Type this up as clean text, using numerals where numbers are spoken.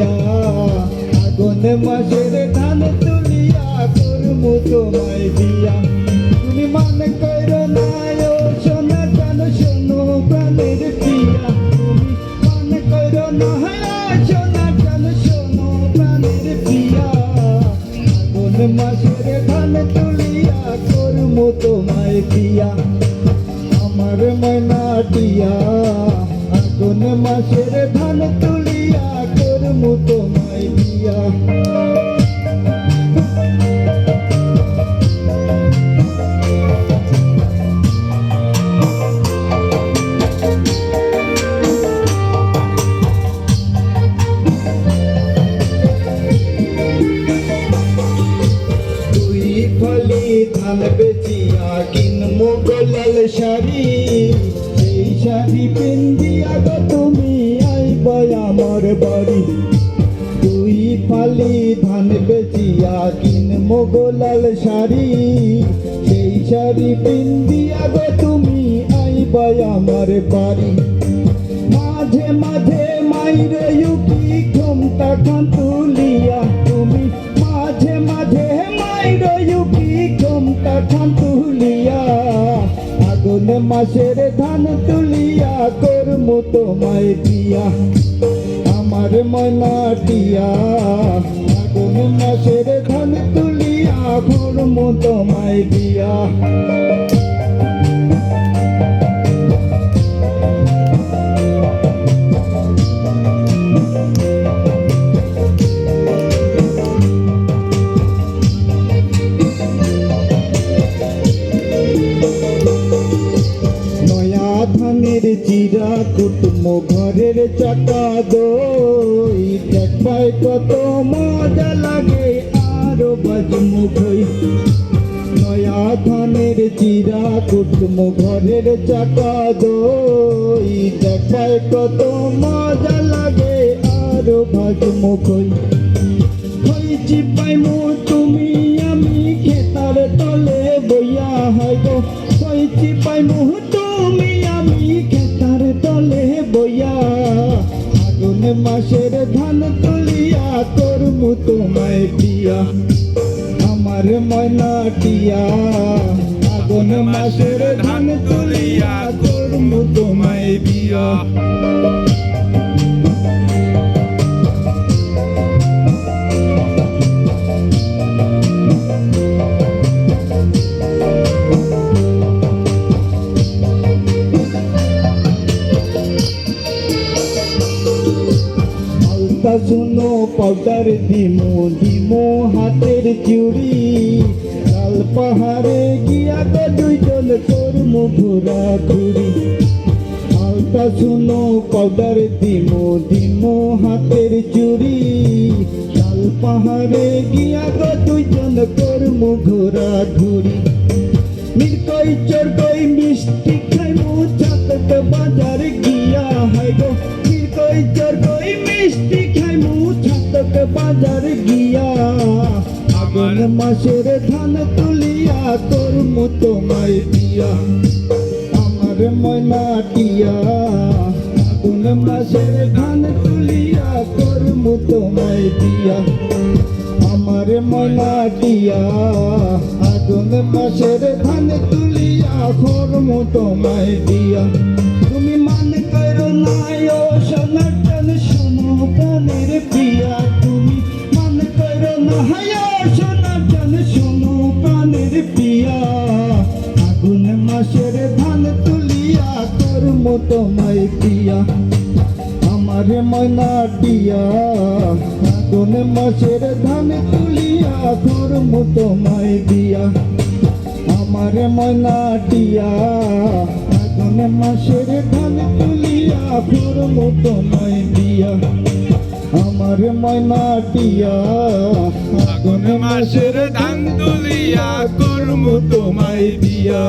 দিয়া আগুন মাসের ধান তুলিয়া করমু তোমায় দিয়া তুমি মনে করো না ও সোনা জান শোনো প্রাণের পিয়া তুমি মনে করো না সোনা জান শোনো প্রাণের পিয়া আগুন মাসের ধান তুলিয়া করমু তোমায় দিয়া আমার ময়নাটিয়া আগুন মাসের ধান তুলিয়া করমু তোমায় দিয়া ধান বেচিয়া কিনমু গোলাল শাড়ি এই শাড়ি পিন্দিয়া গো তুমি আইবা আমার বাড়ি দুই ফালি ধান বেচিয়া কিনমু গোলাল শাড়ি সেই শাড়ি পিন্দিয়া গো তুমি আইবা আমার বাড়ি মাঝে মাঝে মাইরে ইউকি ঘুমটা খান তুলিয়া তুমি মাঝে মাঝে মাইরে ইউকি ঘুমটা খান তুলিয়া আগুন মাসের ধান তুলিয়া করমু তোমায় দিয়া আমার ময়নাটিয়া আগুন মাসের ধান তুলিয়া করমু তোমায় দিয়া ধানের চিরা কুটমো ঘরের চাকা দই দেখবাই কত মজা লাগে আরো বাজমু ভই নয়া ধানের চিরা কুটমো ঘরের চাকা দই দেখবাই কত মজা লাগে আরো বাজমু ভই হইছি পাইমু তুমি আমি খেতার তলে বইয়া হয় গো হইছি পাইমু তুমি আমি খেতার তলে বইয়া আগুন মাসের ধান তুলিয়া করমু তোমায় দিয়া আমার ময়নাটিয়া আগুন মাসের ধান তুলিয়া করমু তোমায় দিয়া শুনো পাউডার দিমো দিমো হাতের চুড়ি লাল পাহাড়ে গিয়া তো দুইজন করমু ঘোরা ঘুরি আলতা শুনো পাউডার দিমো দিমো হাতের চুড়ি লাল পাহাড়ে গিয়া তো দুইজন করমু ঘোরা ঘুরি মিরকই চরকই মিষ্টি খাইমু ছাতক বাজার গিয়া হাই গো মিরকই চরকই মিষ্টি খাইমু ছাতক বাজার গিয়া আগুন মাসের ধান তুলিয়া করমু তোমায় দিয়া আমার ময়নাটিয়া আগুন মাসের ধান তুলিয়া করমু তোমায় দিয়া আমার ময়নাটিয়া আগুন মাসের ধান তুলিয়া করমু তোমায় দিয়া তুমি মনে করো না ও সোনার জান শোনো প্রাণের পিয়া তুমি মনে করো না ও সোনার জান শোনো প্রাণের পিয়া আগুন মাসের ধান তুলিয়া করমু তোমায় দিয়া আমার ময়নাটিয়া আগুন মাসের ধান তুলিয়া করমু তোমায় দিয়া আমার ময়নাটিয়া আগুন মাসের ধান তুলিয়া করমু তোমায় দিয়া আমার ময়নাটিয়া আগুন মাসের ধান তুলিয়া করমু তোমায় দিয়া